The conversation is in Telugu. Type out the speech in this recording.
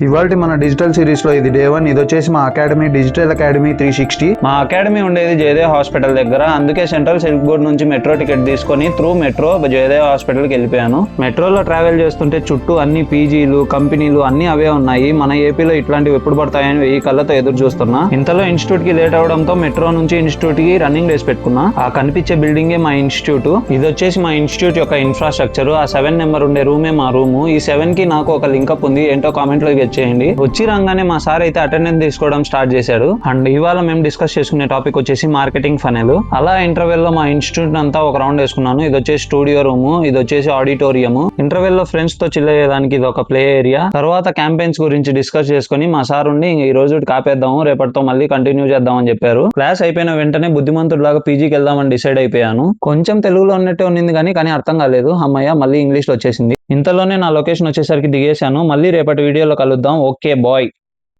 ఇవాల్టి మన డిజిటల్ సిరీస్ లో ఇది డే 1. ఇది వచ్చేసి మా అకాడమీ డిజిటల్ అకాడమీ 360. మా అకాడమీ ఉండేది జయదేవ్ హాస్పిటల్ దగ్గర. అందుకే సెంట్రల్ సిల్క్ బోర్డ్ నుంచి మెట్రో టికెట్ తీసుకొని త్రూ మెట్రో జయదేవ్ హాస్పిటల్ కి వెళ్ళిపోయాను. మెట్రోలో ట్రావెల్ చేస్తుంటే చుట్టూ అన్ని పీజీలు కంపెనీలు అన్ని అవే ఉన్నాయి. మన ఏపీలో ఇట్లాంటివి ఎప్పుడు పడతాయని వెయ్యి కళ్ళతో ఎదురు చూస్తున్నా. ఇంతలో ఇన్స్టిట్యూట్ కి లేట్ అవడంతో మెట్రో నుంచి ఇన్స్టిట్యూట్ కి రన్నింగ్ రేస్ పెట్టుకున్నా. ఆ కనిపించే బిల్డింగే మా ఇన్స్టిట్యూట్. ఇది వచ్చేసి మా ఇన్స్టిట్యూట్ యొక్క ఇన్ఫ్రాస్ట్రక్చర్. ఆ 7 నెంబర్ ఉండే రూమే మా రూము. ఈ 7 కి నాకు ఒక లింకప్ ఉంది. ఏంటో కామెంట్ లో చేయండి. వచ్చి రాగానే మా సార్ అయితే అటెండెన్స్ తీసుకోవడం స్టార్ట్ చేశాడు. అండ్ ఇవాళ మేము డిస్కస్ చేసుకునే టాపిక్ వచ్చేసి మార్కెటింగ్ ఫనెల్. అలా ఇంటర్వెల్ లో మా ఇన్స్టిట్యూట్ అంతా ఒక రౌండ్ వేసుకున్నాను. ఇది వచ్చేసి స్టూడియో రూమ్, ఇది వచ్చేసి ఆడిటోరియం. ఇంటర్వెల్ లో ఫ్రెండ్స్ తో చిల్ అయ్యేదానికి ఇది ఒక ప్లే ఏరియా. తర్వాత క్యాంపెయిన్స్ గురించి డిస్కస్ చేసుకుని మా సార్ ఉండి ఈ రోజు కాపేద్దాము, రేపటితో మళ్ళీ కంటిన్యూ చేద్దామని చెప్పారు. క్లాస్ అయిపోయిన వెంటనే బుద్ధిమంతుడిలాగా పీజీకి వెళ్దామని డిసైడ్ అయిపోయాను. కొంచెం తెలుగులో ఉన్నట్టే ఉన్నింది కానీ అర్థం కాలేదు. అమ్మయ్య మళ్ళీ ఇంగ్లీష్ లో వచ్చేసింది. ఇంతలోనే నా లొకేషన్ వచ్చేసరికి దిగేశాను. మళ్ళీ రేపటి వీడియోలో కలుద్దాం. Okay bye.